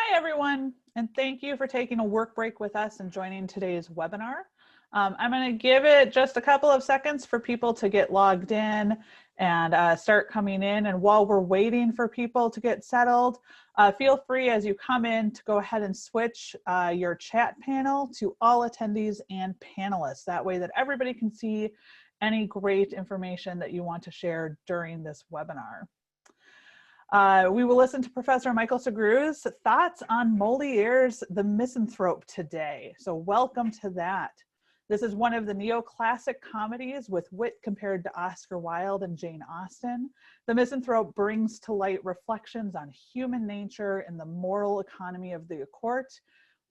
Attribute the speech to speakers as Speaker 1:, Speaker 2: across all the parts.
Speaker 1: Hi, everyone, and thank you for taking a work break with us and joining today's webinar. I'm going to give it just a couple of seconds for people to get logged in and start coming in. And while we're waiting for people to get settled, feel free as you come in to go ahead and switch your chat panel to all attendees and panelists. That way that everybody can see any great information that you want to share during this webinar. We will listen to Professor Michael Sugrue's thoughts on Moliere's The Misanthrope today. So welcome to that. This is one of the neoclassic comedies with wit compared to Oscar Wilde and Jane Austen. The Misanthrope brings to light reflections on human nature and the moral economy of the court.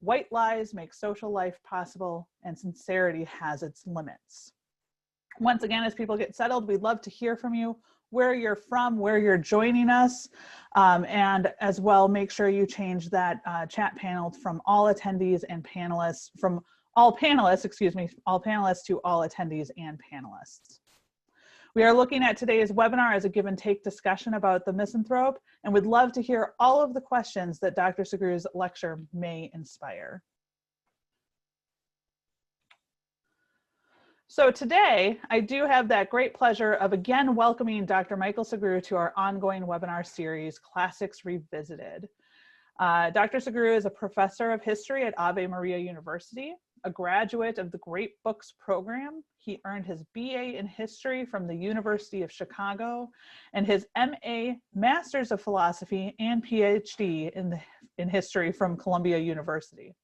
Speaker 1: White lies make social life possible, and sincerity has its limits. Once again, as people get settled, we'd love to hear from you, where you're from, where you're joining us, and as well, make sure you change that chat panel from all attendees and panelists, from all panelists, excuse me, all panelists to all attendees and panelists. We are looking at today's webinar as a give and take discussion about the Misanthrope, and would love to hear all of the questions that Dr. Sugrue's lecture may inspire. So today, I do have that great pleasure of again welcoming Dr. Michael Sugrue to our ongoing webinar series, Classics Revisited. Dr. Sugrue is a professor of history at Ave Maria University, a graduate of the Great Books program. He earned his BA in history from the University of Chicago and his MA, Masters of Philosophy, and PhD in history from Columbia University.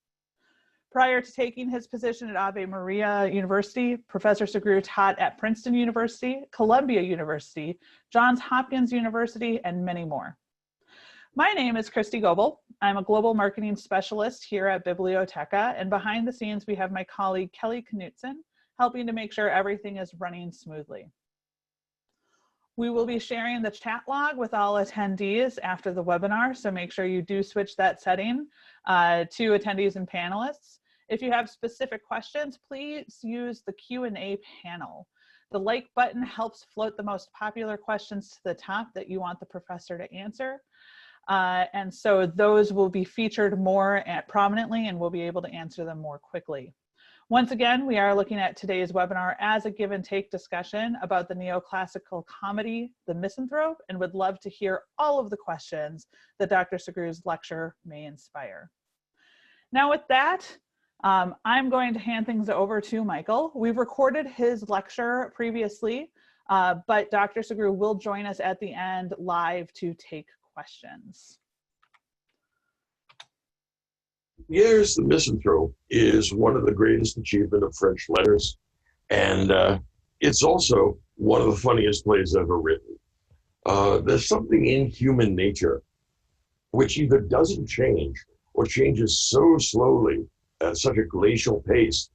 Speaker 1: Prior to taking his position at Ave Maria University, Professor Sugrue taught at Princeton University, Columbia University, Johns Hopkins University, and many more. My name is Christy Goebel. I'm a global marketing specialist here at Biblioteca, and behind the scenes we have my colleague Kelly Knutson, helping to make sure everything is running smoothly. We will be sharing the chat log with all attendees after the webinar, so make sure you do switch that setting to attendees and panelists. If you have specific questions, please use the Q&A panel. The like button helps float the most popular questions to the top that you want the professor to answer. And so those will be featured more prominently, and we'll be able to answer them more quickly. Once again, we are looking at today's webinar as a give and take discussion about the neoclassical comedy, The Misanthrope, and would love to hear all of the questions that Dr. Sugrue's lecture may inspire. Now with that, I'm going to hand things over to Michael. We've recorded his lecture previously, but Dr. Sugrue will join us at the end live to take questions.
Speaker 2: Moliere's The Misanthrope is one of the greatest achievements of French letters, and it's also one of the funniest plays ever written. There's something in human nature which either doesn't change or changes so slowly at such a glacial pace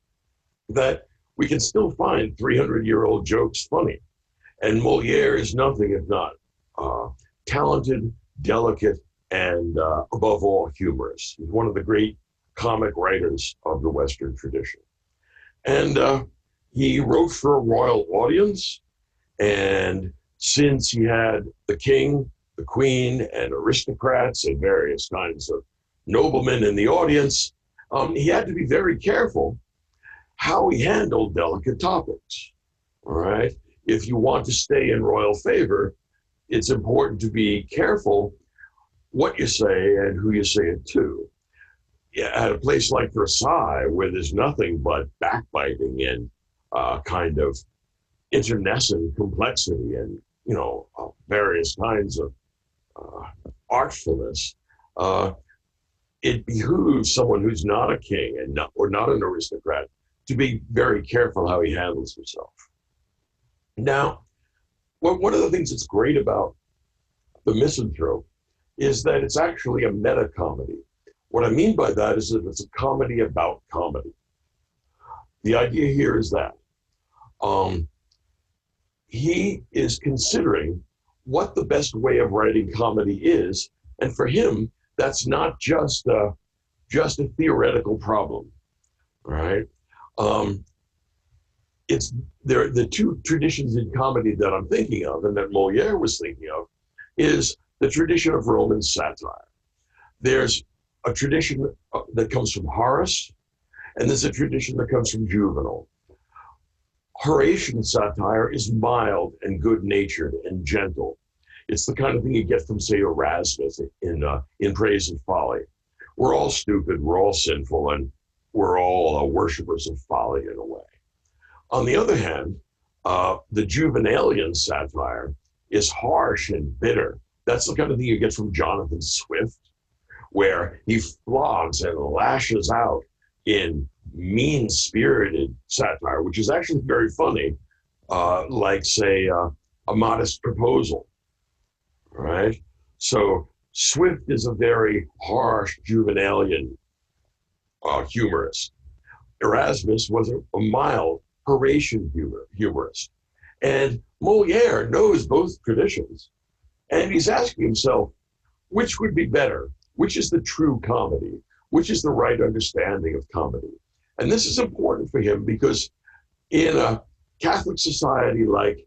Speaker 2: that we can still find 300-year-old jokes funny. And Moliere is nothing if not talented, delicate, and above all, humorous. He's one of the great comic writers of the Western tradition. And he wrote for a royal audience, and since he had the king, the queen, and aristocrats and various kinds of noblemen in the audience, he had to be very careful how he handled delicate topics, all right? If you want to stay in royal favor, it's important to be careful what you say and who you say it to. At a place like Versailles, where there's nothing but backbiting and kind of internecine complexity and, you know, various kinds of artfulness, it behooves someone who's not a king and or not an aristocrat to be very careful how he handles himself. Now, one of the things that's great about The Misanthrope is that it's actually a meta-comedy. What I mean by that is that it's a comedy about comedy. The idea here is that he is considering what the best way of writing comedy is, and for him, that's not just a theoretical problem, right? It's the two traditions in comedy that I'm thinking of, and that Moliere was thinking of, is the tradition of Roman satire. There's a tradition that comes from Horace, and there's a tradition that comes from Juvenal. Horatian satire is mild and good-natured and gentle. It's the kind of thing you get from, say, Erasmus in Praise and Folly. We're all stupid, we're all sinful, and we're all worshippers of folly in a way. On the other hand, the Juvenalian satire is harsh and bitter. That's the kind of thing you get from Jonathan Swift, where he flogs and lashes out in mean-spirited satire, which is actually very funny, like, say, A Modest Proposal, right? So Swift is a very harsh Juvenalian humorist. Erasmus was a mild Horatian humorist. And Moliere knows both traditions, and he's asking himself, which would be better? Which is the true comedy? Which is the right understanding of comedy? And this is important for him because in a Catholic society like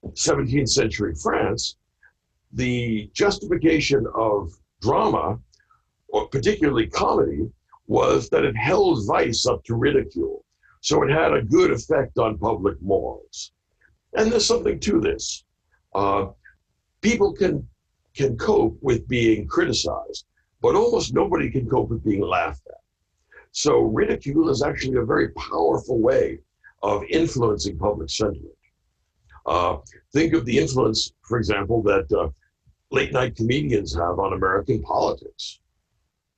Speaker 2: 17th century France, the justification of drama, or particularly comedy, was that it held vice up to ridicule. So it had a good effect on public morals. And there's something to this. People can cope with being criticized, but almost nobody can cope with being laughed at. So ridicule is actually a very powerful way of influencing public sentiment. Think of the influence, for example, that late night comedians have on American politics,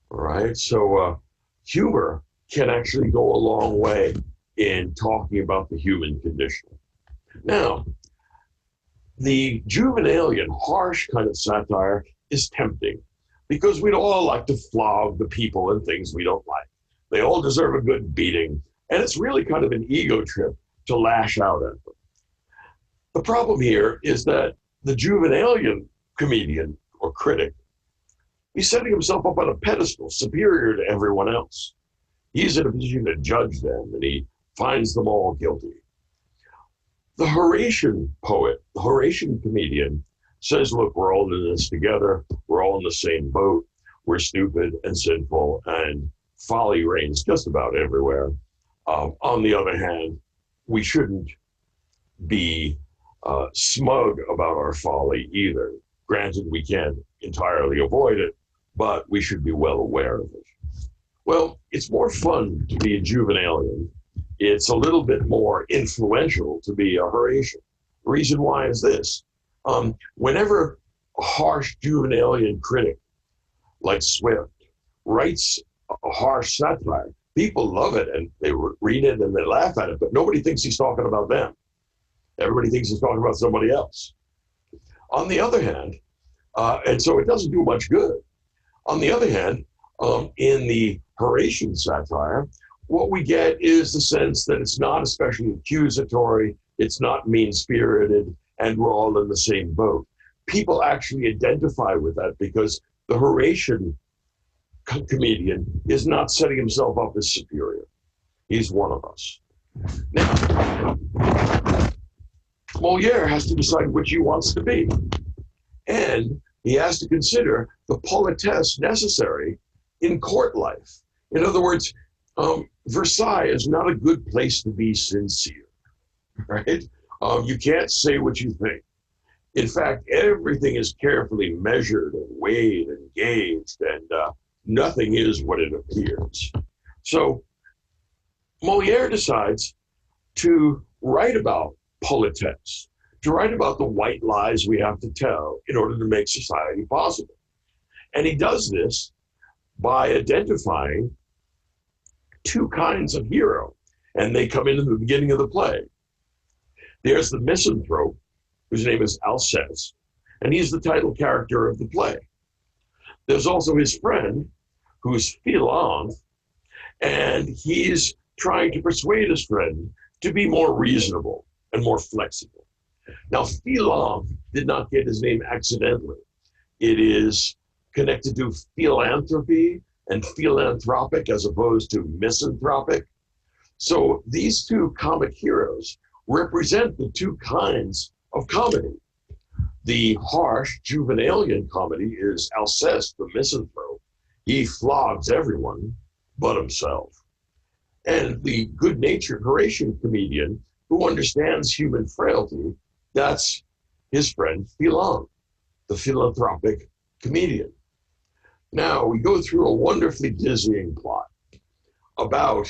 Speaker 2: right? So humor can actually go a long way in talking about the human condition. Now, the Juvenalian, harsh kind of satire is tempting because we'd all like to flog the people and things we don't like. They all deserve a good beating, and it's really kind of an ego trip to lash out at them. The problem here is that the Juvenalian comedian or critic, he's setting himself up on a pedestal superior to everyone else. He's in a position to judge them, and he finds them all guilty. The Horatian poet, the Horatian comedian, says, look, we're all in this together. We're all in the same boat. We're stupid and sinful, and folly reigns just about everywhere. On the other hand, we shouldn't be smug about our folly either. Granted, we can't entirely avoid it, but we should be well aware of it. Well, it's more fun to be a Juvenalian. It's a little bit more influential to be a Horatian. The reason why is this. Whenever a harsh Juvenalian critic like Swift writes a harsh satire, people love it and they read it and they laugh at it, but nobody thinks he's talking about them. Everybody thinks he's talking about somebody else. On the other hand, and so it doesn't do much good. On the other hand, in the Horatian satire, what we get is the sense that it's not especially accusatory, it's not mean-spirited, and we're all in the same boat. People actually identify with that because the Horatian comedian is not setting himself up as superior. He's one of us. Now, Moliere has to decide which he wants to be. And he has to consider the politesse necessary in court life. In other words, Versailles is not a good place to be sincere, right? You can't say what you think. In fact, everything is carefully measured and weighed and gauged, and nothing is what it appears. So Moliere decides to write about politesse, to write about the white lies we have to tell in order to make society possible. And he does this by identifying two kinds of hero, and they come into the beginning of the play. There's the misanthrope, whose name is Alceste, and he's the title character of the play. There's also his friend, who's philanthrope, and he's trying to persuade his friend to be more reasonable and more flexible. Now, philanthrope did not get his name accidentally. It is connected to philanthropy and philanthropic as opposed to misanthropic. So these two comic heroes represent the two kinds of comedy. The harsh Juvenalian comedy is Alceste, the misanthrope, He flogs everyone but himself. And the good-natured Horatian comedian who understands human frailty, that's his friend Philon, the philanthropic comedian. Now, we go through a wonderfully dizzying plot about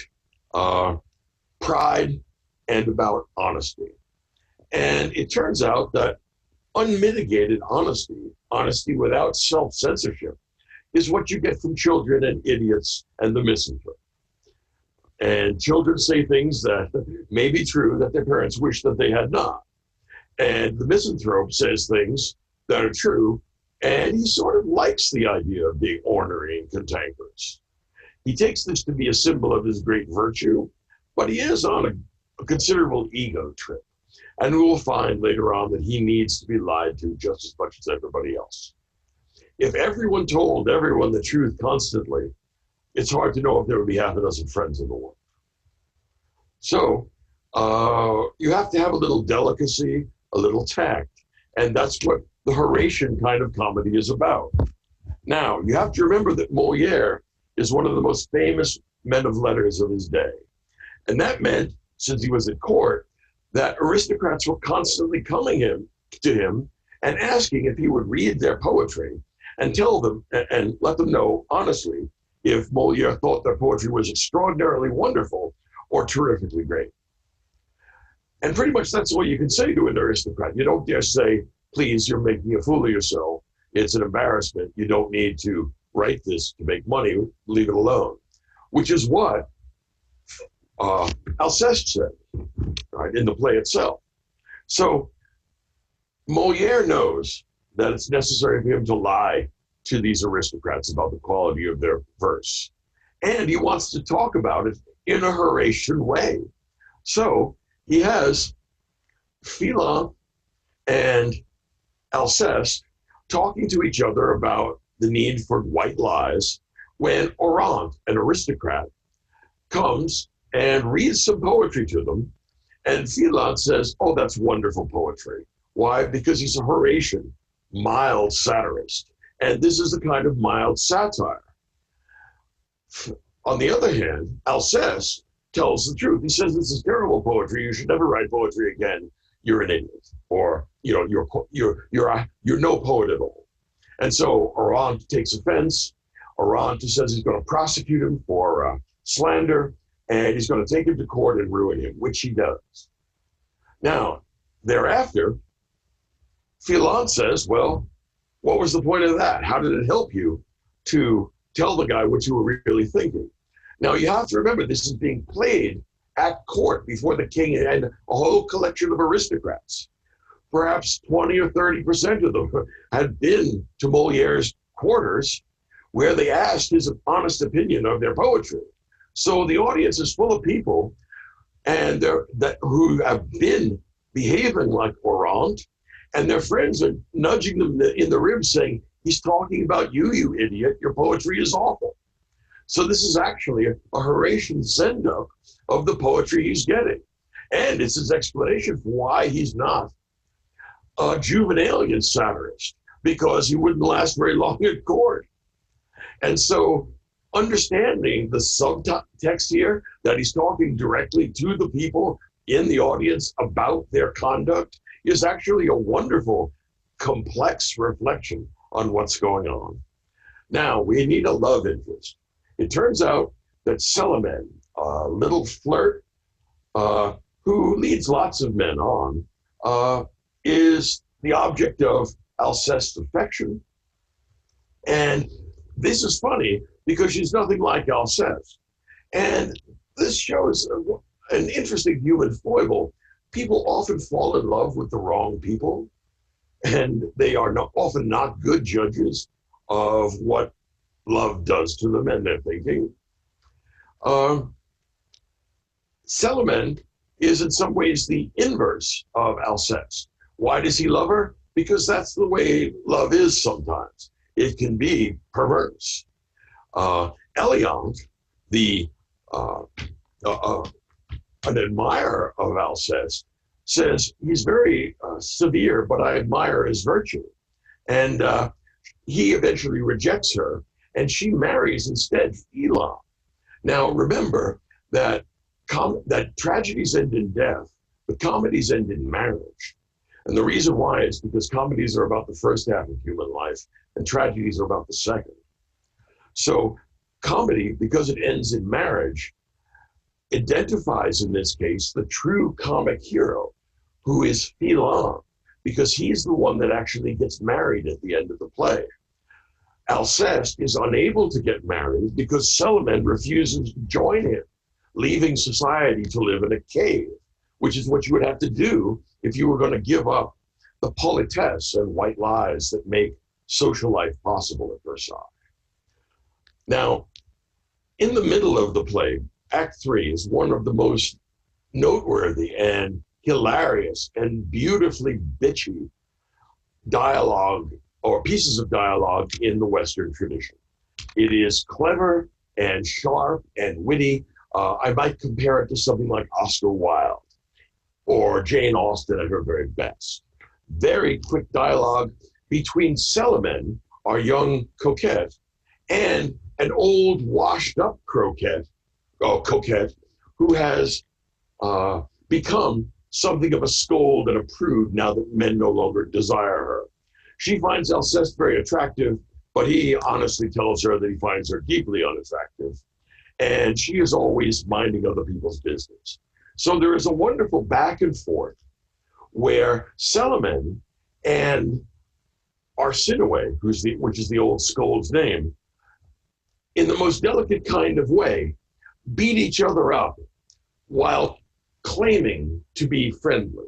Speaker 2: pride and about honesty. And it turns out that unmitigated honesty, honesty without self-censorship, is what you get from children and idiots and the misanthrope. And children say things that may be true that their parents wish that they had not. And the misanthrope says things that are true, and he sort of likes the idea of being ornery and cantankerous. He takes this to be a symbol of his great virtue, but he is on a considerable ego trip. And we will find later on that he needs to be lied to just as much as everybody else. If everyone told everyone the truth constantly, it's hard to know if there would be half a dozen friends in the world. So you have to have a little delicacy, a little tact, and that's what the Horatian kind of comedy is about. Now, you have to remember that Moliere is one of the most famous men of letters of his day. And that meant, since he was at court, that aristocrats were constantly coming to him and asking if he would read their poetry and tell them and let them know honestly if Moliere thought their poetry was extraordinarily wonderful or terrifically great. And pretty much that's all you can say to an aristocrat. You don't dare say, please, you're making a fool of yourself. It's an embarrassment. You don't need to write this to make money. Leave it alone. Which is what Alceste said, right, in the play itself. So Moliere knows that it's necessary for him to lie to these aristocrats about the quality of their verse. And he wants to talk about it in a Horatian way. So he has Philon and Alceste talking to each other about the need for white lies when Orant, an aristocrat, comes and reads some poetry to them. And Philon says, oh, that's wonderful poetry. Why? Because he's a Horatian, mild satirist. And this is a kind of mild satire. On the other hand, Alceste tells the truth. He says, this is terrible poetry. You should never write poetry again. You're an idiot. Or, you know, you're no poet at all. And so Orant takes offense. Orant says he's going to prosecute him for slander, and he's going to take him to court and ruin him, which he does. Now, thereafter, Philon says, well, what was the point of that? How did it help you to tell the guy what you were really thinking? Now, you have to remember, this is being played at court before the king and a whole collection of aristocrats. Perhaps 20 or 30% of them had been to Moliere's quarters where they asked his honest opinion of their poetry. So the audience is full of people and who have been behaving like Orant, and their friends are nudging them in the ribs saying, he's talking about you, you idiot, your poetry is awful. So this is actually a Horatian send-up of the poetry he's getting. And it's his explanation for why he's not a Juvenalian satirist, because he wouldn't last very long at court. And so understanding the subtext here, that he's talking directly to the people in the audience about their conduct, is actually a wonderful, complex reflection on what's going on. Now, we need a love interest. It turns out that Celimene, a little flirt who leads lots of men on, is the object of Alceste's affection. And this is funny because she's nothing like Alceste. And this shows an interesting human foible. People often fall in love with the wrong people, and they are often not good judges of what love does to them and their thinking. Celimene is in some ways the inverse of Alceste. Why does he love her? Because that's the way love is sometimes. It can be perverse. Eliant, an admirer of Alceste, says he's very severe, but I admire his virtue. And he eventually rejects her, and she marries instead Philon. Now remember that that tragedies end in death, but comedies end in marriage. And the reason why is because comedies are about the first half of human life and tragedies are about the second. So comedy, because it ends in marriage, identifies in this case the true comic hero, who is Philon, because he's the one that actually gets married at the end of the play. Alceste is unable to get married because Celimene refuses to join him, leaving society to live in a cave, which is what you would have to do if you were going to give up the politesse and white lies that make social life possible at Versailles. Now, in the middle of the play, Act 3 is one of the most noteworthy and hilarious and beautifully bitchy dialogue or pieces of dialogue in the Western tradition. It is clever and sharp and witty. I might compare it to something like Oscar Wilde or Jane Austen at her very best. Very quick dialogue between Celimene, our young coquette, and an old washed-up coquette who has become something of a scold and a prude now that men no longer desire her. She finds Alceste very attractive, but he honestly tells her that he finds her deeply unattractive. And she is always minding other people's business. So there is a wonderful back and forth where Celimene and Arsinoe, which is the old scold's name, in the most delicate kind of way, beat each other up while claiming to be friendly.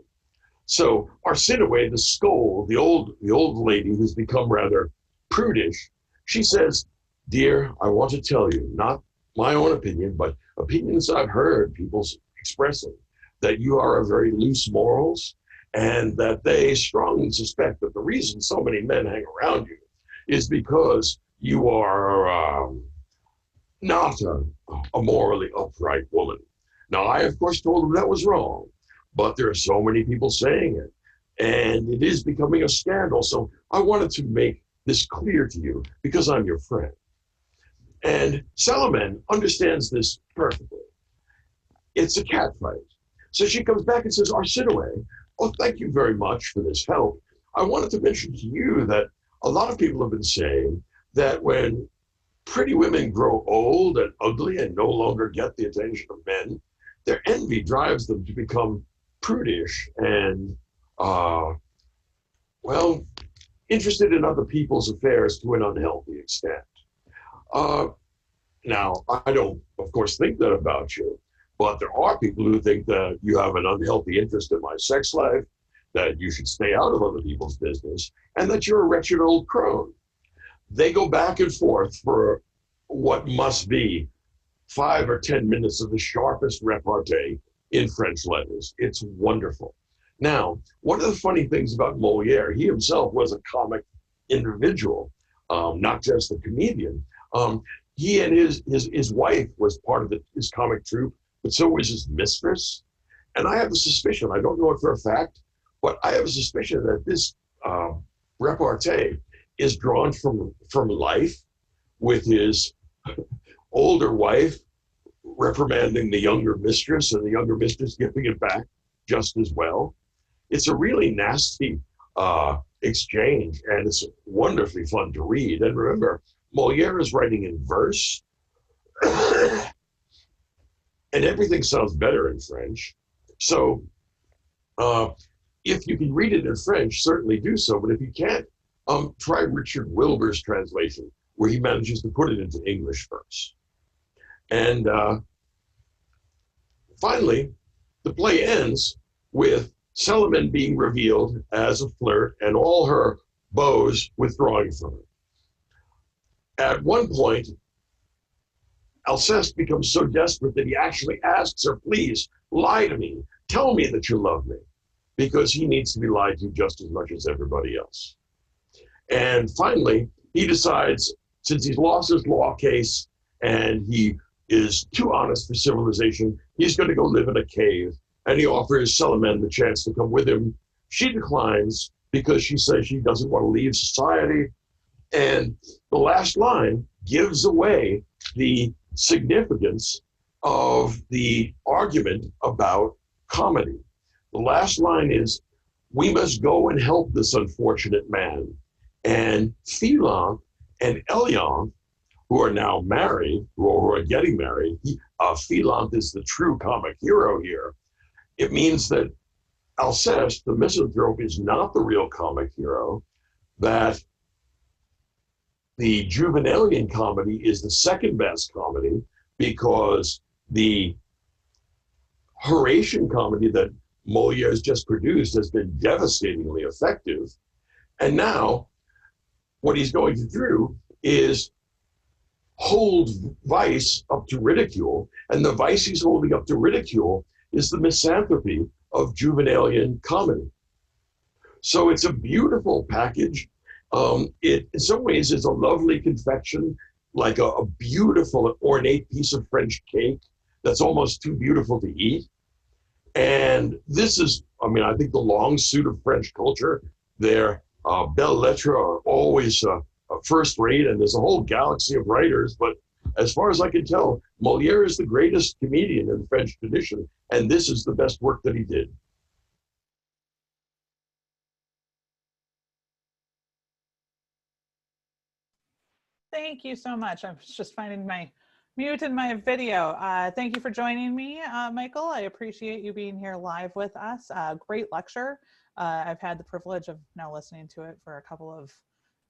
Speaker 2: So Arsinoe, the scold, the old lady who's become rather prudish, she says, "Dear, I want to tell you, not my own opinion, but opinions I've heard people expressing, that you are of very loose morals, and that they strongly suspect that the reason so many men hang around you is because you are not a morally upright woman." Now, I, of course, told them that was wrong, but there are so many people saying it, and it is becoming a scandal. So I wanted to make this clear to you because I'm your friend. And Celimene understands this perfectly. It's a cat fight. So she comes back and says, "Arsinoe, oh, thank you very much for this help. I wanted to mention to you that a lot of people have been saying that when pretty women grow old and ugly and no longer get the attention of men, their envy drives them to become prudish and, well, interested in other people's affairs to an unhealthy extent." Now, I don't, of course, think that about you, but there are people who think that you have an unhealthy interest in my sex life, that you should stay out of other people's business, and that you're a wretched old crone. They go back and forth for what must be 5 or 10 minutes of the sharpest repartee in French letters. It's wonderful. Now, one of the funny things about Moliere, he himself was a comic individual, not just a comedian. He and his wife was part of his comic troupe, but so was his mistress. And I have a suspicion, I don't know it for a fact, but I have a suspicion that this repartee is drawn from life, with his older wife reprimanding the younger mistress and the younger mistress giving it back just as well. It's a really nasty exchange, and it's wonderfully fun to read. And remember, Moliere is writing in verse, and everything sounds better in French. So if you can read it in French, certainly do so. But if you can't, try Richard Wilbur's translation, where he manages to put it into English verse. And finally, the play ends with Celimene being revealed as a flirt and all her beaux withdrawing from her. At one point, Alceste becomes so desperate that he actually asks her, "Please, lie to me. Tell me that you love me," because he needs to be lied to just as much as everybody else. And finally, he decides, since he's lost his law case and he is too honest for civilization, he's going to go live in a cave. And he offers Celimene the chance to come with him. She declines because she says she doesn't want to leave society. And the last line gives away the significance of the argument about comedy. The last line is, we must go and help this unfortunate man. And Philon and Elion, who are now married, who are getting married, Philon is the true comic hero here. It means that Alceste, the misanthrope, is not the real comic hero, that the Juvenalian comedy is the second best comedy because the Horatian comedy that Moliere has just produced has been devastatingly effective. And now what he's going to do is hold vice up to ridicule. And the vice he's holding up to ridicule is the misanthropy of Juvenalian comedy. So it's a beautiful package. It, in some ways, is a lovely confection, like a beautiful, ornate piece of French cake that's almost too beautiful to eat. And this is, I mean, I think the long suit of French culture, their belles lettres are always first rate, and there's a whole galaxy of writers. But as far as I can tell, Moliere is the greatest comedian in the French tradition, and this is the best work that he did.
Speaker 1: Thank you so much. I was just finding my mute in my video. Thank you for joining me, Michael. I appreciate you being here live with us. Great lecture. I've had the privilege of now listening to it for a couple of,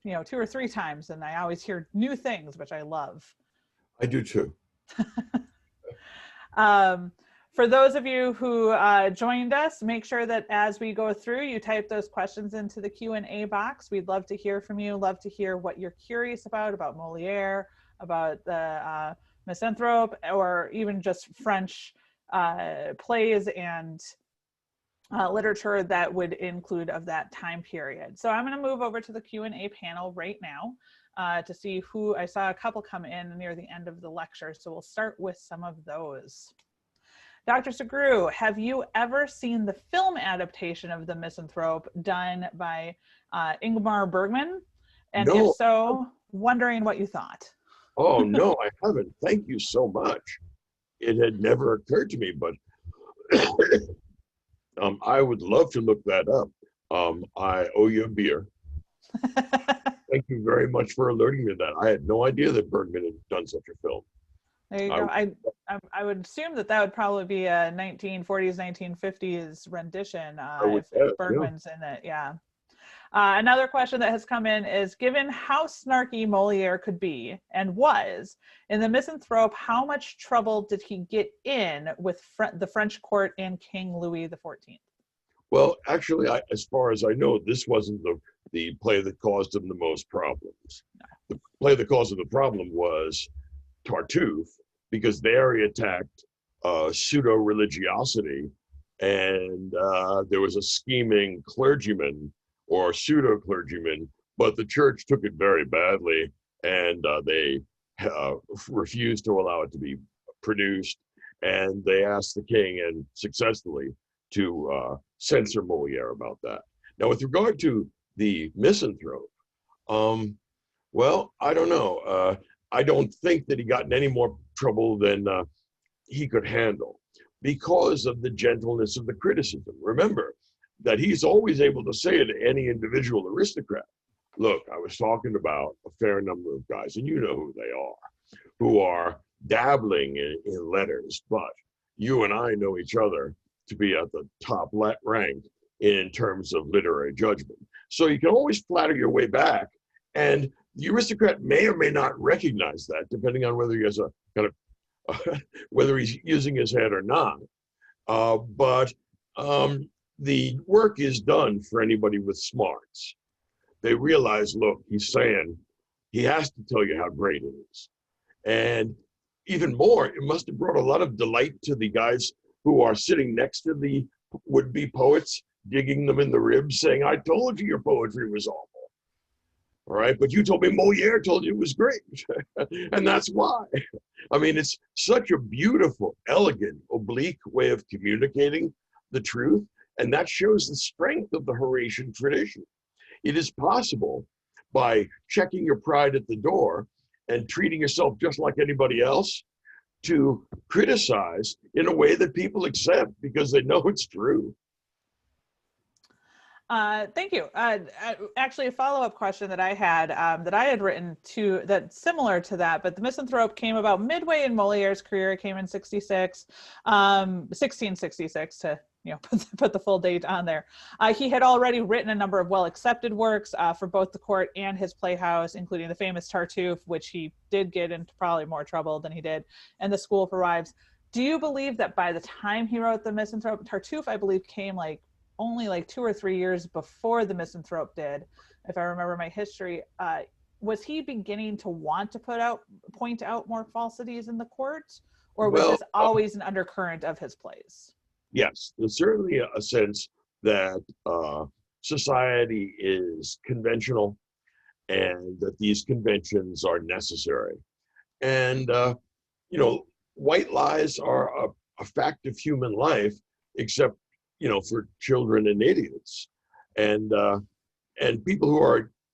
Speaker 1: 2 or 3 times, and I always hear new things, which I love.
Speaker 2: I do too.
Speaker 1: For those of you who joined us, make sure that as we go through, you type those questions into the Q&A box. We'd love to hear from you, love to hear what you're curious about Moliere, about the Misanthrope, or even just French plays and literature that would include of that time period. So I'm going to move over to the Q&A panel right now to see who, I saw a couple come in near the end of the lecture, so we'll start with some of those. Dr. Sugrue, have you ever seen the film adaptation of The Misanthrope done by Ingmar Bergman? And
Speaker 2: No.
Speaker 1: if so, wondering what you thought.
Speaker 2: Oh, no, I haven't. Thank you so much. It had never occurred to me, but I would love to look that up. I owe you a beer. Thank you very much for alerting me to that. I had no idea that Bergman had done such a film.
Speaker 1: There you go. I would assume that would probably be a 1940s, 1950s rendition if Bergman's in it. Yeah. Another question that has come in is, given how snarky Moliere could be and was in The Misanthrope, how much trouble did he get in with the French court and King Louis XIV?
Speaker 2: Well, actually, as far as I know, this wasn't the play that caused him the most problems. No. The play that caused him the problem was Tartuffe, because there he attacked pseudo-religiosity, and there was a scheming clergyman or pseudo-clergyman, but the church took it very badly, and they refused to allow it to be produced, and they asked the king, and successfully, to censor Moliere about that. Now, with regard to the Misanthrope, well, I don't know. I don't think that he got in any more trouble than he could handle because of the gentleness of the criticism. Remember that he's always able to say to any individual aristocrat, look, I was talking about a fair number of guys, and you know who they are, who are dabbling in letters, but you and I know each other to be at the top rank in terms of literary judgment. So you can always flatter your way back, and the aristocrat may or may not recognize that, depending on whether he has a kind of whether he's using his head or not. But the work is done for anybody with smarts. They realize, look, he's saying he has to tell you how great it is. And even more, it must have brought a lot of delight to the guys who are sitting next to the would-be poets, digging them in the ribs, saying, I told you your poetry was awful. All right, but you told me Moliere told you it was great. And that's why. I mean, it's such a beautiful, elegant, oblique way of communicating the truth. And that shows the strength of the Horatian tradition. It is possible, by checking your pride at the door and treating yourself just like anybody else to criticize in a way that people accept because they know it's true.
Speaker 1: Thank you. Actually, a follow-up question that I had written to that's similar to that, but the Misanthrope came about midway in Moliere's career. It came in 1666 to put the full date on there. He had already written a number of well-accepted works for both the court and his playhouse, including the famous Tartuffe, which he did get into probably more trouble than he did, and The School for Wives. Do you believe that by the time he wrote the Misanthrope, Tartuffe, I believe, came only 2 or 3 years before the Misanthrope did, if I remember my history, was he beginning to want to point out more falsities in the court, or was this always an undercurrent of his plays?
Speaker 2: Yes, there's certainly a sense that society is conventional and that these conventions are necessary. And, white lies are a fact of human life, except, for children and idiots. And people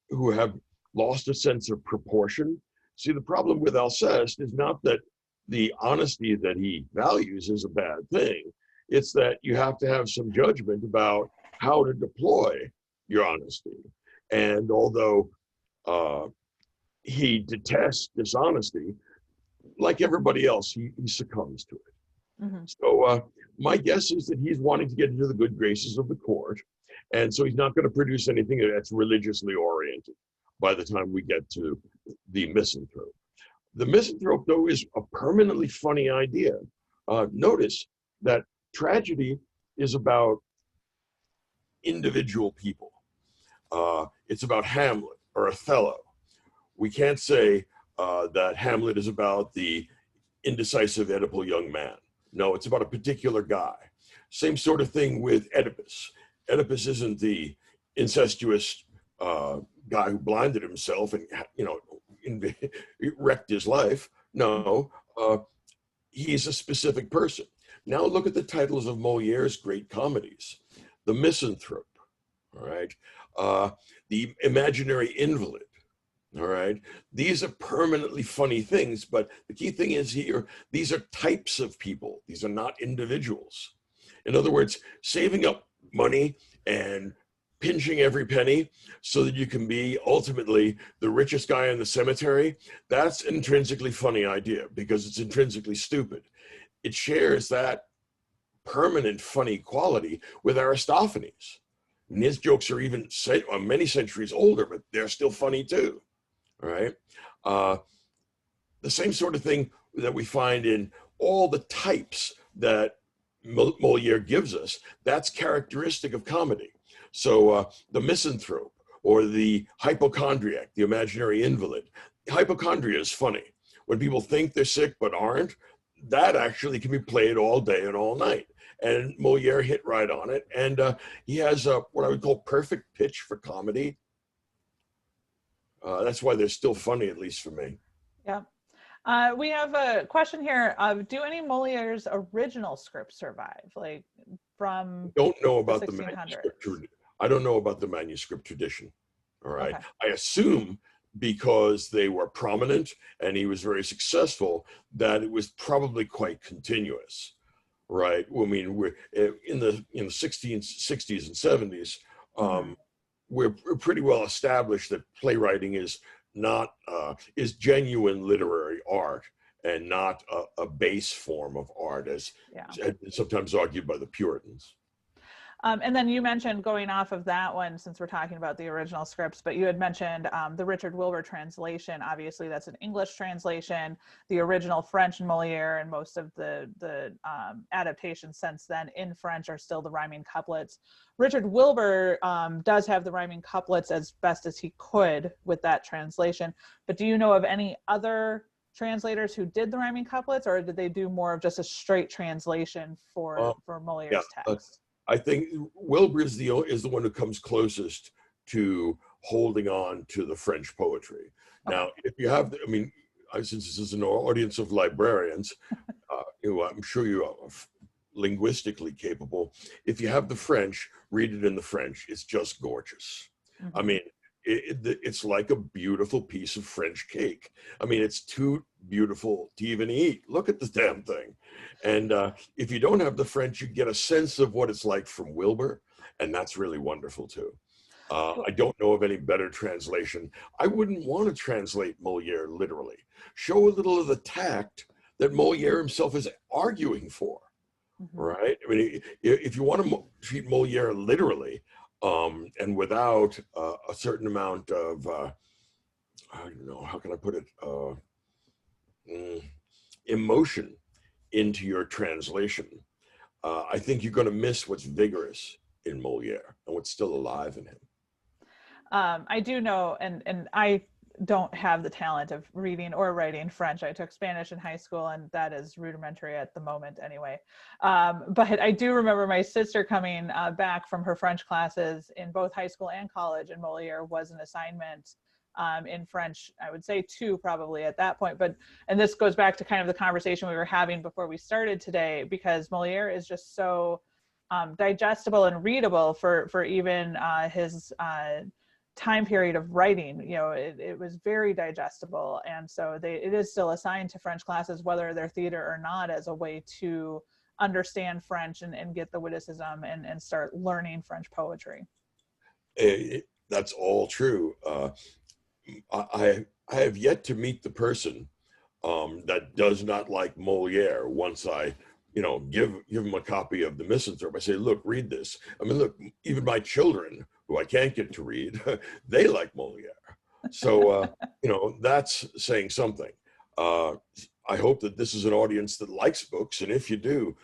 Speaker 2: who have lost a sense of proportion. See, the problem with Alceste is not that the honesty that he values is a bad thing. It's that you have to have some judgment about how to deploy your honesty. And although he detests dishonesty, like everybody else, he succumbs to it. Mm-hmm. So my guess is that he's wanting to get into the good graces of the court. And so he's not going to produce anything that's religiously oriented by the time we get to the Misanthrope. The Misanthrope, though, is a permanently funny idea. Notice that tragedy is about individual people. It's about Hamlet or Othello. We can't say that Hamlet is about the indecisive Oedipal young man. No, it's about a particular guy. Same sort of thing with Oedipus. Oedipus isn't the incestuous guy who blinded himself and wrecked his life. No, he's a specific person. Now look at the titles of Moliere's great comedies. The Misanthrope, all right? The Imaginary Invalid, all right? These are permanently funny things, but the key thing is here, these are types of people. These are not individuals. In other words, saving up money and pinching every penny so that you can be ultimately the richest guy in the cemetery, that's an intrinsically funny idea because it's intrinsically stupid. It shares that permanent funny quality with Aristophanes. And his jokes are even many centuries older, but they're still funny too, all right? The same sort of thing that we find in all the types that Moliere gives us, that's characteristic of comedy. So the Misanthrope or the hypochondriac, the imaginary invalid. Hypochondria is funny. When people think they're sick but aren't, that actually can be played all day and all night. And Moliere hit right on it. And he has what I would call perfect pitch for comedy. That's why they're still funny, at least for me.
Speaker 1: Yeah. We have a question here. Do any Moliere's original scripts survive? Like from
Speaker 2: don't know about the manuscript. I don't know about the manuscript tradition. All right. Okay. I assume because they were prominent and he was very successful, that it was probably quite continuous, right? I mean, we're in the 60s and 70s. We're pretty well established that playwriting is not is genuine literary art and not a base form of art, as sometimes argued by the Puritans.
Speaker 1: And then you mentioned, going off of that one, since we're talking about the original scripts, but you had mentioned the Richard Wilbur translation. Obviously, that's an English translation. The original French Moliere and most of the adaptations since then in French are still the rhyming couplets. Richard Wilbur does have the rhyming couplets as best as he could with that translation. But do you know of any other translators who did the rhyming couplets, or did they do more of just a straight translation for Moliere's text?
Speaker 2: I think Wilbur is the one who comes closest to holding on to the French poetry. Okay. Now, if you have, since this is an audience of librarians, I'm sure you are linguistically capable. If you have the French, read it in the French. It's just gorgeous. Mm-hmm. I mean, it's like a beautiful piece of French cake. I mean, it's too beautiful to even eat. Look at this damn thing. And if you don't have the French, you get a sense of what it's like from Wilbur, and that's really wonderful too. I don't know of any better translation. I wouldn't want to translate Moliere literally. Show a little of the tact that Moliere himself is arguing for, right? I mean, if you want to treat Moliere literally, and without a certain amount of, I don't know, how can I put it, emotion into your translation, I think you're going to miss what's vigorous in Moliere and what's still alive in him.
Speaker 1: I do know, and I don't have the talent of reading or writing French. I took Spanish in high school, and that is rudimentary at the moment anyway. But I do remember my sister coming back from her French classes in both high school and college, and Moliere was an assignment in French, I would say 2 probably at that point. And this goes back to kind of the conversation we were having before we started today, because Moliere is just so digestible and readable for even his time period of writing. You know, it was very digestible, and so it is still assigned to French classes, whether they're theater or not, as a way to understand French and get the witticism and start learning French poetry.
Speaker 2: That's all true. I have yet to meet the person that does not like Moliere. Once I, give him a copy of the Misanthrope, I say, look, read this. I mean, look, even my children, who I can't get to read, they like Moliere. So, that's saying something. I hope that this is an audience that likes books. And if you do,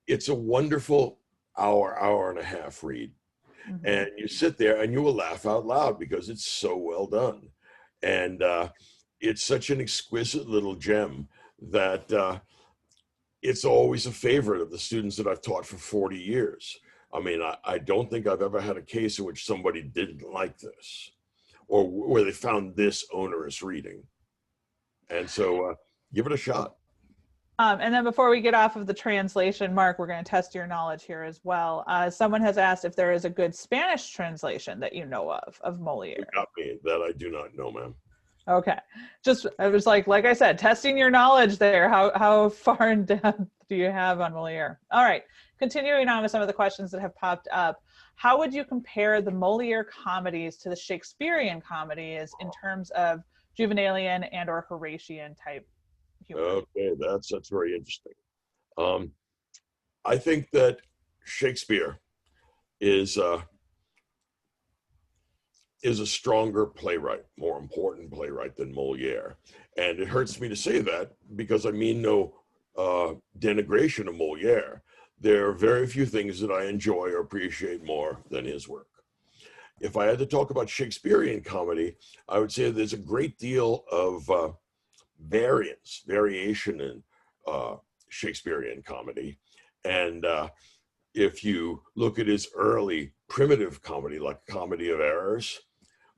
Speaker 2: it's a wonderful hour and a half read. And you sit there and you will laugh out loud because it's so well done. And it's such an exquisite little gem that it's always a favorite of the students that I've taught for 40 years. I mean, I don't think I've ever had a case in which somebody didn't like this or where they found this onerous reading. And so give it a shot.
Speaker 1: And then before we get off of the translation, Mark, we're going to test your knowledge here as well. Someone has asked if there is a good Spanish translation that you know of Moliere.
Speaker 2: You got me. That I do not know, ma'am.
Speaker 1: Okay. I was like I said, testing your knowledge there. How far in depth do you have on Moliere? All right. Continuing on with some of the questions that have popped up. How would you compare the Moliere comedies to the Shakespearean comedies in terms of Juvenalian and or Horatian type humor?
Speaker 2: Okay, that's very interesting. I think that Shakespeare is a stronger playwright, more important playwright than Moliere. And it hurts me to say that because I mean no denigration of Moliere. There are very few things that I enjoy or appreciate more than his work. If I had to talk about Shakespearean comedy, I would say there's a great deal of variation in Shakespearean comedy. And if you look at his early primitive comedy, like Comedy of Errors,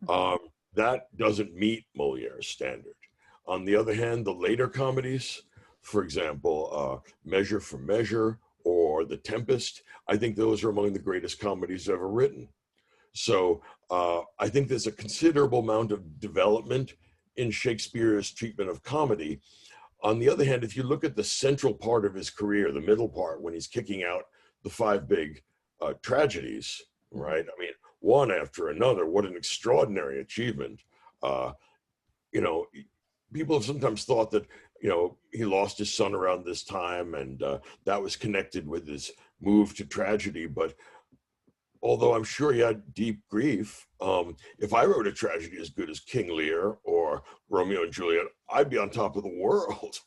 Speaker 2: that doesn't meet Moliere's standard. On the other hand, the later comedies, for example, Measure for Measure or The Tempest, I think those are among the greatest comedies ever written. So I think there's a considerable amount of development in Shakespeare's treatment of comedy. On the other hand, if you look at the central part of his career, the middle part, when he's kicking out the 5 big tragedies, right? I mean, one after another, what an extraordinary achievement. People have sometimes thought that, he lost his son around this time and that was connected with his move to tragedy. But although I'm sure he had deep grief, if I wrote a tragedy as good as King Lear or Romeo and Juliet, I'd be on top of the world.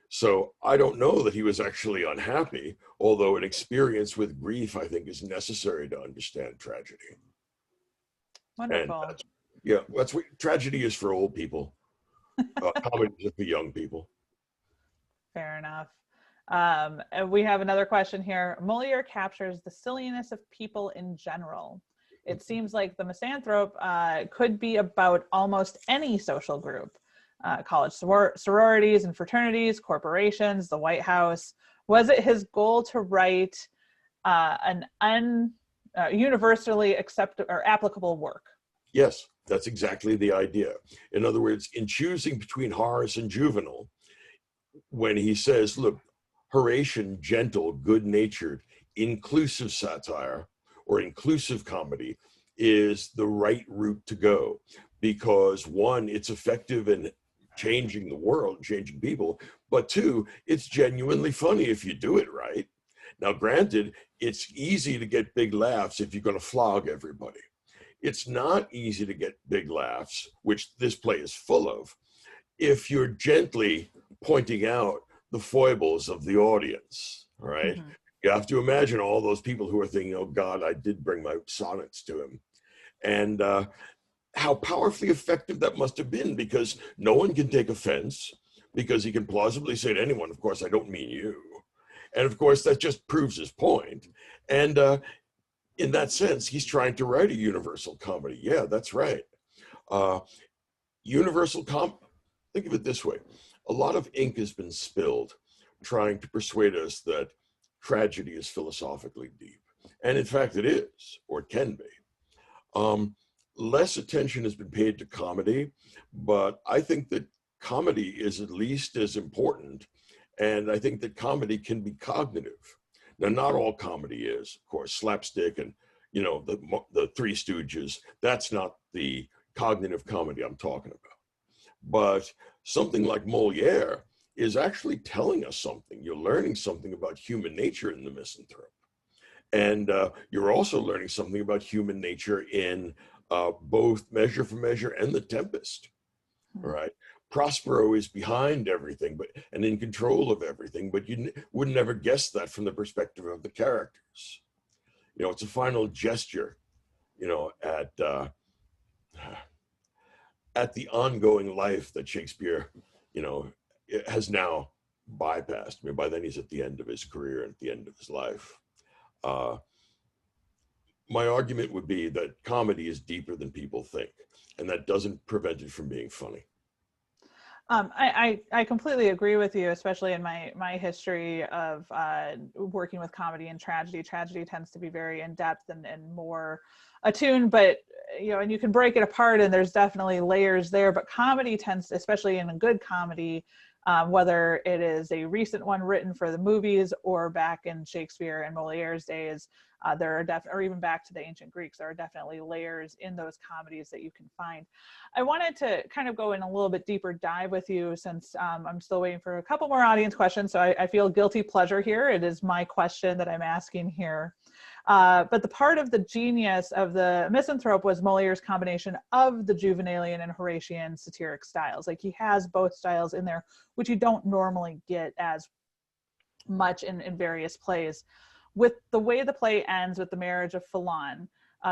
Speaker 2: So I don't know that he was actually unhappy, although an experience with grief, I think, is necessary to understand tragedy.
Speaker 1: Wonderful.
Speaker 2: And that's what tragedy is for old people. Comedy is for young people.
Speaker 1: Fair enough. And we have another question here. Moliere captures the silliness of people in general. It seems like the Misanthrope could be about almost any social group. College sororities and fraternities, corporations, the White House. Was it his goal to write an universally accepted or applicable work?
Speaker 2: Yes, that's exactly the idea. In other words, in choosing between Horace and Juvenal, when he says, look, Horatian, gentle, good-natured, inclusive satire or inclusive comedy is the right route to go because one, it's effective in changing the world, changing people, but two, it's genuinely funny if you do it right. Now, granted, it's easy to get big laughs if you're going to flog everybody. It's not easy to get big laughs, which this play is full of, if you're gently pointing out the foibles of the audience, all right?
Speaker 1: Mm-hmm.
Speaker 2: You have to imagine all those people who are thinking, oh God, I did bring my sonnets to him. And how powerfully effective that must have been, because no one can take offense, because he can plausibly say to anyone, of course, I don't mean you. And of course, that just proves his point. And in that sense, he's trying to write a universal comedy. Yeah, that's right. Universal think of it this way. A lot of ink has been spilled trying to persuade us that tragedy is philosophically deep. And in fact, it is, or it can be. Less attention has been paid to comedy, but I think that comedy is at least as important. And I think that comedy can be cognitive. Now, not all comedy is, of course, slapstick and, you know, the Three Stooges. That's not the cognitive comedy I'm talking about. But something like Moliere is actually telling us something. You're learning something about human nature in the Misanthrope. And you're also learning something about human nature in both Measure for Measure and The Tempest, right? Prospero is behind everything and in control of everything, but you would never guess that from the perspective of the characters. You know, it's a final gesture, you know, at the ongoing life that Shakespeare, you know, has now bypassed. I mean, by then he's at the end of his career and at the end of his life. My argument would be that comedy is deeper than people think, and that doesn't prevent it from being funny.
Speaker 1: I completely agree with you, especially in my history of working with comedy and tragedy. Tragedy tends to be very in-depth and more attuned, but you know, and you can break it apart and there's definitely layers there, but comedy tends, especially in a good comedy, whether it is a recent one written for the movies or back in Shakespeare and Moliere's days, there are or even back to the ancient Greeks, there are definitely layers in those comedies that you can find. I wanted to kind of go in a little bit deeper dive with you since I'm still waiting for a couple more audience questions. So I feel guilty pleasure here. It is my question that I'm asking here. But the part of the genius of the Misanthrope was Moliere's combination of the Juvenalian and Horatian satiric styles. Like he has both styles in there, which you don't normally get as much in various plays. With the way the play ends with the marriage of Philon,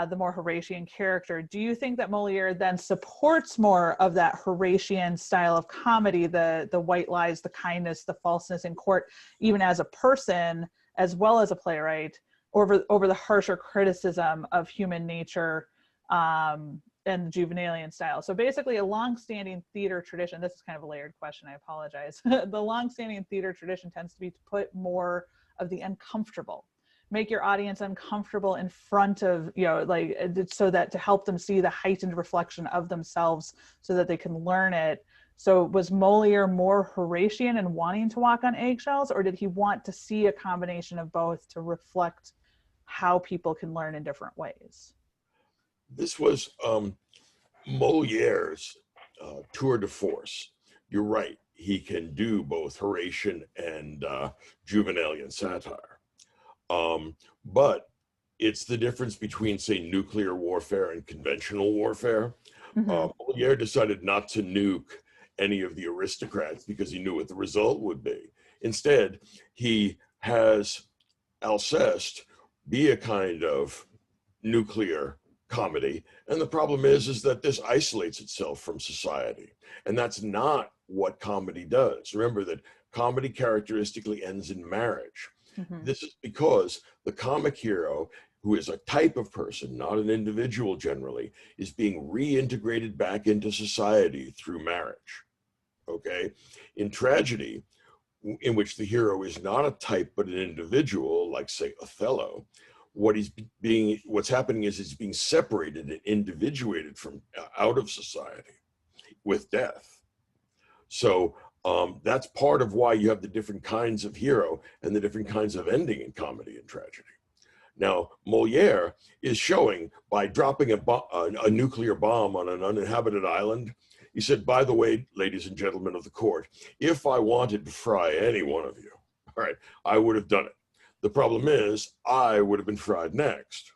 Speaker 1: the more Horatian character, do you think that Moliere then supports more of that Horatian style of comedy, the white lies, the kindness, the falseness in court, even as a person, as well as a playwright, over the harsher criticism of human nature and the Juvenalian style? So basically a long-standing theater tradition, this is kind of a layered question, I apologize. The long-standing theater tradition tends to be to put more of the uncomfortable, make your audience uncomfortable in front of, you know, like, so that to help them see the heightened reflection of themselves so that they can learn it. So was Moliere more Horatian and wanting to walk on eggshells, or did he want to see a combination of both to reflect how people can learn in different ways?
Speaker 2: This was Moliere's tour de force. You're right. He can do both Horatian and Juvenalian satire. But it's the difference between, say, nuclear warfare and conventional warfare.
Speaker 1: Mm-hmm.
Speaker 2: Moliere decided not to nuke any of the aristocrats because he knew what the result would be. Instead, he has Alceste be a kind of nuclear comedy. And the problem is that this isolates itself from society. And that's not what comedy does. Remember that comedy characteristically ends in marriage.
Speaker 1: Mm-hmm.
Speaker 2: This is because the comic hero, who is a type of person, not an individual generally, is being reintegrated back into society through marriage. Okay? In tragedy, in which the hero is not a type but an individual, like, say, Othello, what's happening is he's being separated and individuated from out of society with death. So that's part of why you have the different kinds of hero and the different kinds of ending in comedy and tragedy. Now, Moliere is showing by dropping a nuclear bomb on an uninhabited island. He said, by the way, ladies and gentlemen of the court, if I wanted to fry any one of you, all right, I would have done it. The problem is I would have been fried next.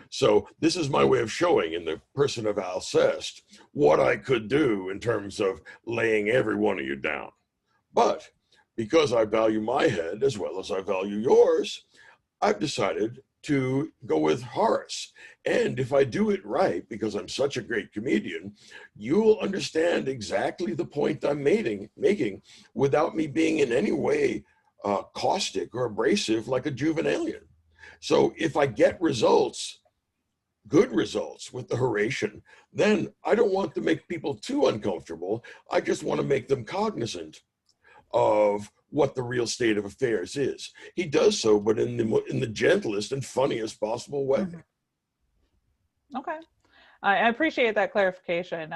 Speaker 2: So this is my way of showing in the person of Alceste what I could do in terms of laying every one of you down. But because I value my head as well as I value yours, I've decided to go with Horace. And if I do it right, because I'm such a great comedian, you'll understand exactly the point I'm making without me being in any way caustic or abrasive like a Juvenalian. So if I get results, good results with the Horatian, then I don't want to make people too uncomfortable. I just want to make them cognizant of what the real state of affairs is. He does so, but in the gentlest and funniest possible way.
Speaker 1: Mm-hmm. Okay. I appreciate that clarification.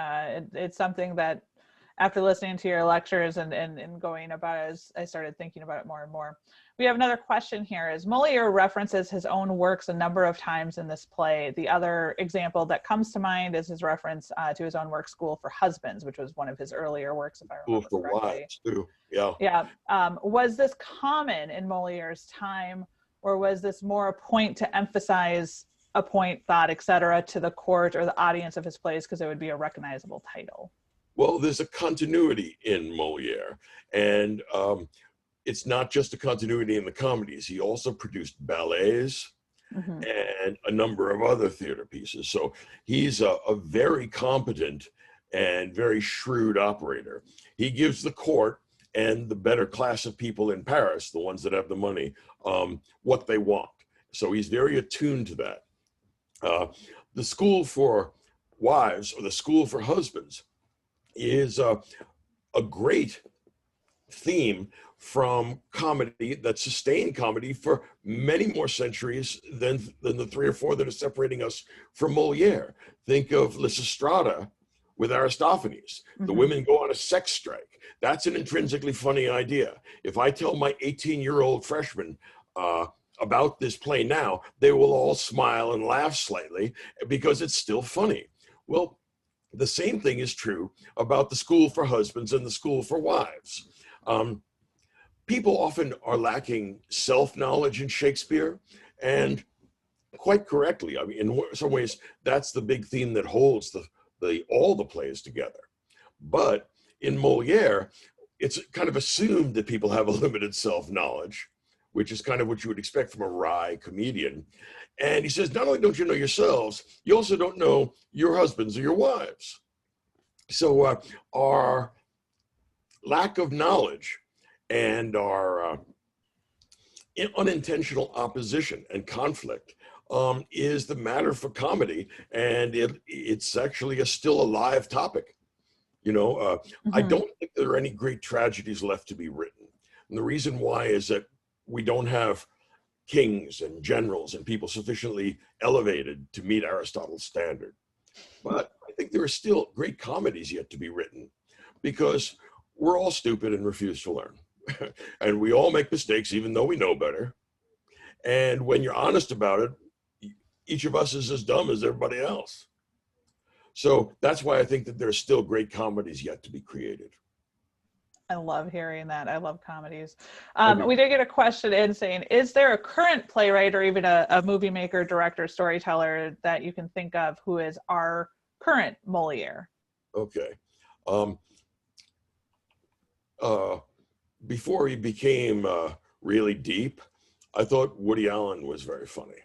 Speaker 1: It's something that after listening to your lectures and going about it, as I started thinking about it more and more. We have another question here. Is Moliere references his own works a number of times in this play. The other example that comes to mind is his reference to his own work, School for Husbands, which was one of his earlier works, if I remember correctly.
Speaker 2: School for Wives, too. Yeah.
Speaker 1: Yeah. Was this common in Moliere's time, or was this more a point to emphasize a point, thought, etc., to the court or the audience of his plays because it would be a recognizable title?
Speaker 2: Well, there's a continuity in Moliere, and it's not just a continuity in the comedies. He also produced ballets and a number of other theater pieces. So he's a very competent and very shrewd operator. He gives the court and the better class of people in Paris, the ones that have the money, what they want. So he's very attuned to that. The School for Wives, or the School for Husbands, is a great theme from comedy that sustained comedy for many more centuries than the 3 or 4 that are separating us from Moliere. Think of Lysistrata with Aristophanes. The women go on a sex strike. That's an intrinsically funny idea. If I tell my 18-year-old freshmen about this play now, they will all smile and laugh slightly because it's still funny. Well, the same thing is true about the School for Husbands and the School for Wives. People often are lacking self-knowledge in Shakespeare, and quite correctly. I mean, in some ways, that's the big theme that holds all the plays together. But in Moliere, it's kind of assumed that people have a limited self-knowledge, which is kind of what you would expect from a wry comedian. And he says, not only don't you know yourselves, you also don't know your husbands or your wives. So our lack of knowledge and our unintentional opposition and conflict is the matter for comedy. And it's actually still a live topic. You know, I don't think there are any great tragedies left to be written. And the reason why is that we don't have kings and generals and people sufficiently elevated to meet Aristotle's standard. But I think there are still great comedies yet to be written because we're all stupid and refuse to learn. And we all make mistakes even though we know better. And when you're honest about it, each of us is as dumb as everybody else. So that's why I think that there's still great comedies yet to be created.
Speaker 1: I love hearing that. I love comedies. We did get a question in saying, is there a current playwright or even a movie maker, director, storyteller that you can think of who is our current Moliere?
Speaker 2: Okay. Before he became really deep, I thought Woody Allen was very funny.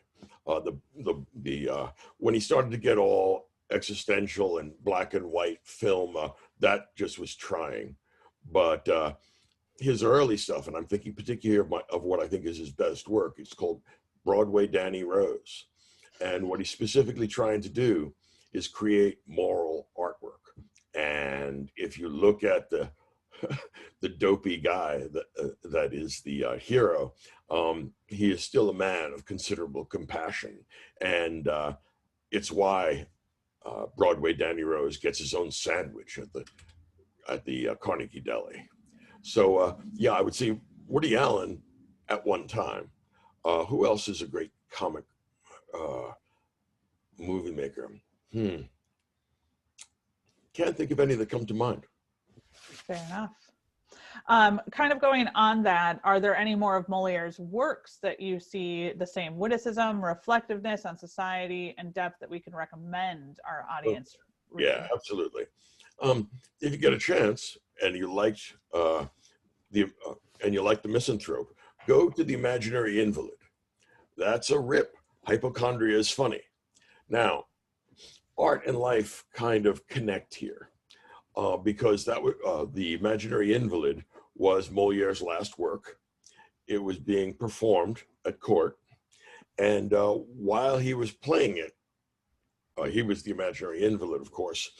Speaker 2: When he started to get all existential and black and white film, that just was trying. But his early stuff, and I'm thinking particularly of what I think is his best work, it's called Broadway Danny Rose. And what he's specifically trying to do is create moral artwork. And if you look at the the dopey guy that is the hero, he is still a man of considerable compassion, and it's why Broadway Danny Rose gets his own sandwich at the Carnegie Deli. So yeah, I would say Woody Allen at one time. Who else is a great comic movie maker? Can't think of any that come to mind.
Speaker 1: Fair enough. Kind of going on that, are there any more of Moliere's works that you see the same witticism, reflectiveness on society, and depth that we can recommend our audience read?
Speaker 2: Yeah, absolutely. If you get a chance and you liked the Misanthrope, go to The Imaginary Invalid. That's a rip. Hypochondria is funny. Now, art and life kind of connect here. Because The Imaginary Invalid was Moliere's last work. It was being performed at court, and while he was playing it, he was the imaginary invalid, of course,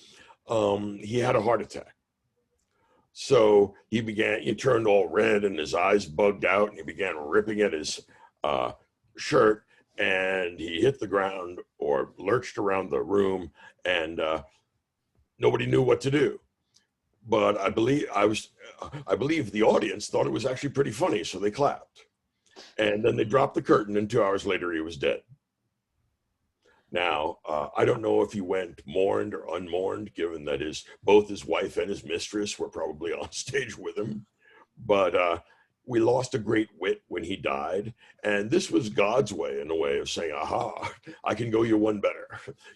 Speaker 2: he had a heart attack. So he turned all red and his eyes bugged out, and he began ripping at his shirt, and he hit the ground or lurched around the room, and nobody knew what to do. But I believe the audience thought it was actually pretty funny, so they clapped. And then they dropped the curtain, and 2 hours later he was dead. Now, I don't know if he went mourned or unmourned, given that both his wife and his mistress were probably on stage with him. But we lost a great wit when he died, and this was God's way, in a way of saying, aha, I can go you one better.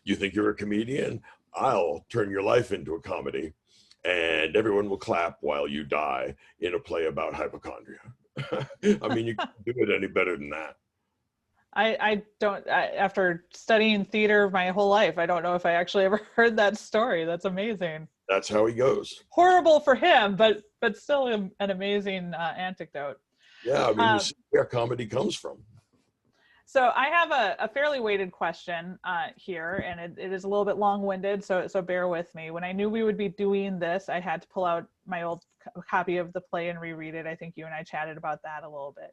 Speaker 2: You think you're a comedian? I'll turn your life into a comedy, and everyone will clap while you die in a play about hypochondria. I mean, you can't do it any better than that.
Speaker 1: After studying theater my whole life, I don't know if I actually ever heard that story. That's amazing.
Speaker 2: That's how he goes.
Speaker 1: Horrible for him, but still an amazing anecdote.
Speaker 2: Yeah, I mean, you see where comedy comes from.
Speaker 1: So I have a fairly weighted question here, and it is a little bit long-winded, so bear with me. When I knew we would be doing this, I had to pull out my old copy of the play and reread it. I think you and I chatted about that a little bit.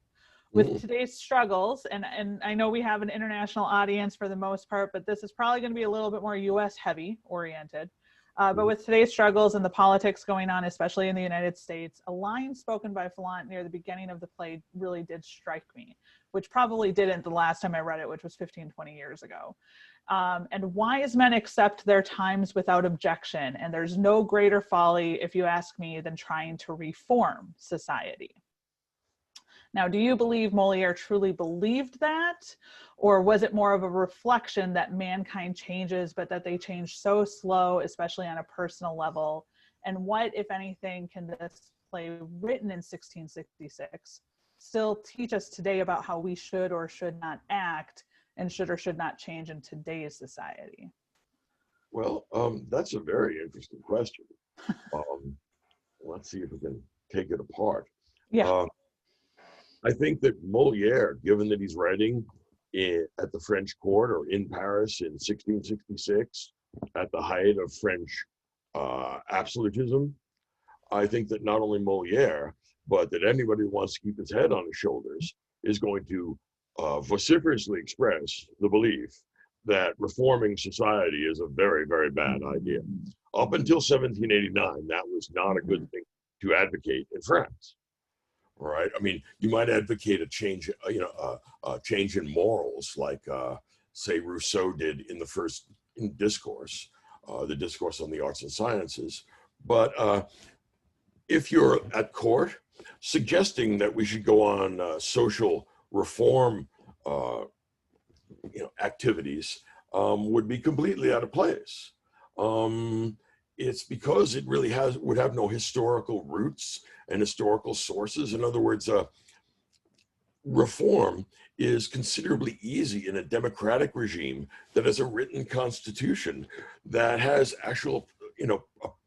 Speaker 1: With today's struggles, and I know we have an international audience for the most part, but this is probably going to be a little bit more US heavy oriented. But with today's struggles and the politics going on, especially in the United States, a line spoken by Fallant near the beginning of the play really did strike me, which probably didn't the last time I read it, which was 15, 20 years ago. And wise men accept their times without objection, and there's no greater folly, if you ask me, than trying to reform society. Now, do you believe Moliere truly believed that? Or was it more of a reflection that mankind changes, but that they change so slow, especially on a personal level? And what, if anything, can this play written in 1666 still teach us today about how we should or should not act and should or should not change in today's society?
Speaker 2: Well, that's a very interesting question. Let's see if we can take it apart.
Speaker 1: Yeah.
Speaker 2: I think that Moliere, given that he's writing at the French court or in Paris in 1666, at the height of French absolutism, I think that not only Moliere, but that anybody who wants to keep his head on his shoulders is going to vociferously express the belief that reforming society is a very, very bad idea. Up until 1789, that was not a good thing to advocate in France. Right. I mean, you might advocate a change, a change in morals, like, say, Rousseau did in the first discourse, the discourse on the arts and sciences. But if you're at court, suggesting that we should go on social reform, activities would be completely out of place. It's because it really would have no historical roots and historical sources. In other words, reform is considerably easy in a democratic regime that has a written constitution that has actual,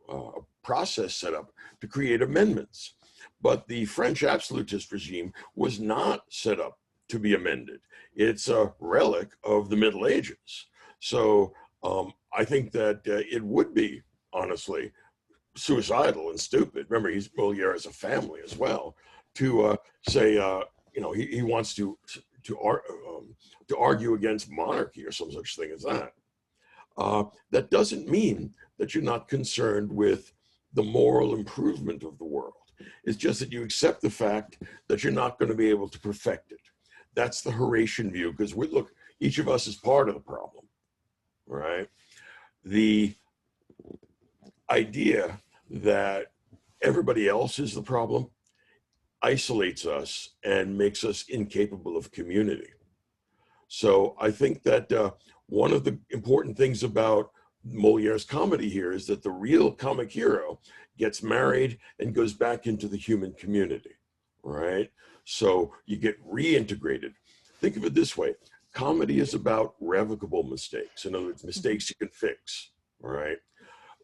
Speaker 2: a process set up to create amendments. But the French absolutist regime was not set up to be amended. It's a relic of the Middle Ages. So I think that it would be, honestly, suicidal and stupid. Remember, he's Moliere as a family as well. To say, he wants to argue against monarchy or some such thing as that. That doesn't mean that you're not concerned with the moral improvement of the world. It's just that you accept the fact that you're not going to be able to perfect it. That's the Horatian view, because look, each of us is part of the problem, right? The idea that everybody else is the problem isolates us and makes us incapable of community. So I think that one of the important things about Moliere's comedy here is that the real comic hero gets married and goes back into the human community, right? So you get reintegrated. Think of it this way. Comedy is about revocable mistakes. In other words, mistakes you can fix, right?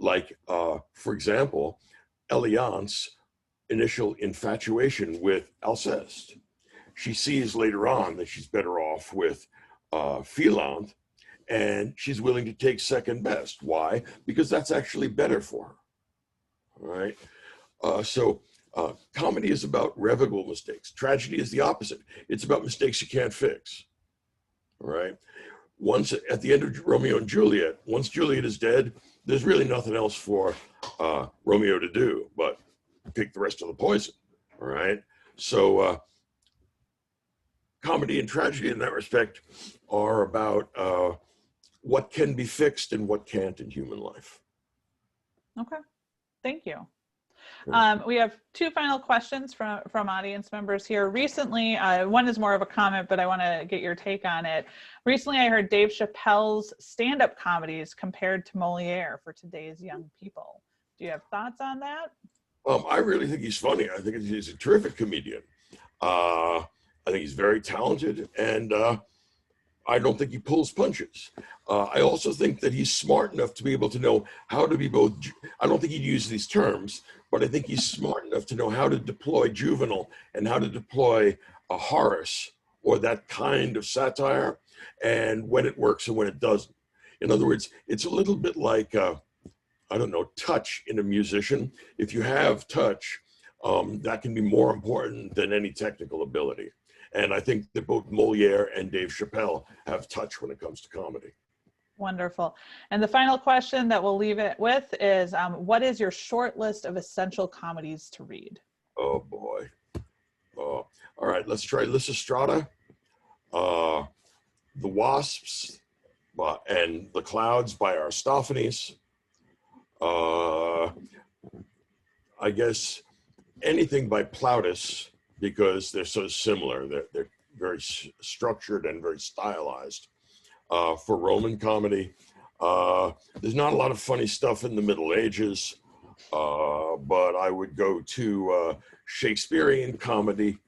Speaker 2: Like, for example, Elian's initial infatuation with Alceste. She sees later on that she's better off with Philanthrope, and she's willing to take second best. Why? Because that's actually better for her, right? So comedy is about revocable mistakes. Tragedy is the opposite. It's about mistakes you can't fix, right? Once at the end of Romeo and Juliet, once Juliet is dead, there's really nothing else for Romeo to do but take the rest of the poison, all right? So comedy and tragedy in that respect are about what can be fixed and what can't in human life.
Speaker 1: Okay, thank you. We have two final questions from audience members here. Recently, one is more of a comment, but I want to get your take on it. Recently, I heard Dave Chappelle's stand-up comedies compared to Moliere for today's young people. Do you have thoughts on that?
Speaker 2: I really think he's funny. I think he's a terrific comedian. I think he's very talented, and I don't think he pulls punches. I also think that he's smart enough to be able to know how to be both, I don't think he'd use these terms, but I think he's smart enough to know how to deploy juvenile and how to deploy a Horace or that kind of satire, and when it works and when it doesn't. In other words, it's a little bit like, I don't know, touch in a musician. If you have touch, that can be more important than any technical ability. And I think that both Moliere and Dave Chappelle have touch when it comes to comedy.
Speaker 1: Wonderful. And the final question that we'll leave it with is, what is your short list of essential comedies to read?
Speaker 2: Oh, boy. All right, let's try Lysistrata, The Wasps, and The Clouds by Aristophanes. I guess anything by Plautus, because they're so similar. They're very structured and very stylized. For Roman comedy, there's not a lot of funny stuff in the Middle Ages, but I would go to Shakespearean comedy.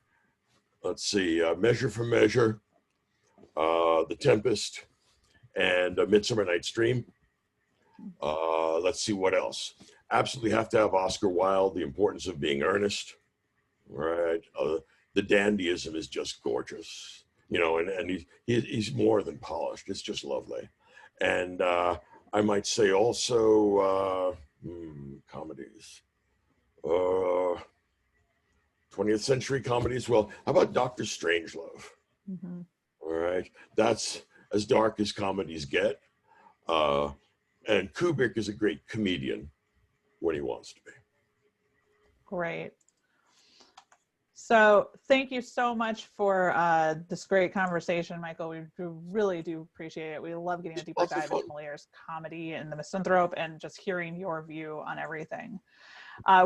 Speaker 2: Let's see, Measure for Measure, The Tempest, and Midsummer Night's Dream. Let's see what else. Absolutely have to have Oscar Wilde, The Importance of Being Earnest. Right, the dandyism is just gorgeous, and he's more than polished. It's just lovely, and I might say also comedies, 20th century comedies. Well, how about Dr. Strangelove? Mm-hmm. All right, that's as dark as comedies get, and Kubrick is a great comedian when he wants to be.
Speaker 1: Great. So thank you so much for this great conversation, Michael. We really do appreciate it. We love getting a deeper dive into Moliere's comedy and the Misanthrope and just hearing your view on everything.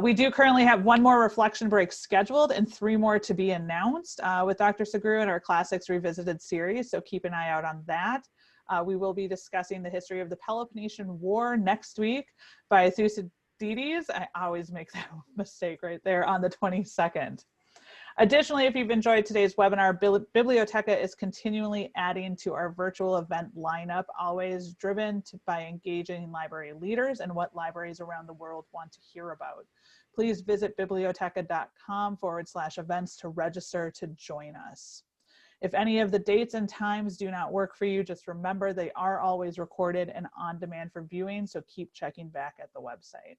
Speaker 1: We do currently have one more reflection break scheduled and 3 more to be announced with Dr. Sugrue in our Classics Revisited series, so keep an eye out on that. We will be discussing the history of the Peloponnesian War next week by Thucydides. I always make that mistake right there, on the 22nd. Additionally, if you've enjoyed today's webinar, Biblioteca is continually adding to our virtual event lineup, always driven by engaging library leaders and what libraries around the world want to hear about. Please visit biblioteca.com/events to register to join us. If any of the dates and times do not work for you, just remember they are always recorded and on demand for viewing, so keep checking back at the website.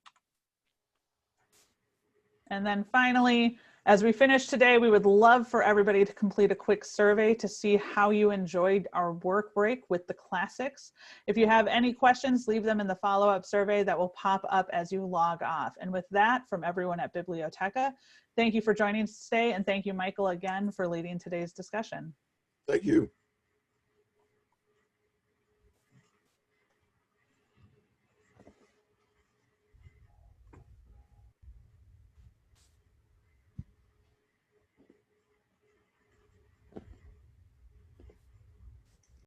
Speaker 1: And then finally, as we finish today, we would love for everybody to complete a quick survey to see how you enjoyed our work break with the classics. If you have any questions, leave them in the follow-up survey that will pop up as you log off. And with that, from everyone at Biblioteca, thank you for joining us today, and thank you, Michael, again for leading today's discussion.
Speaker 2: Thank you.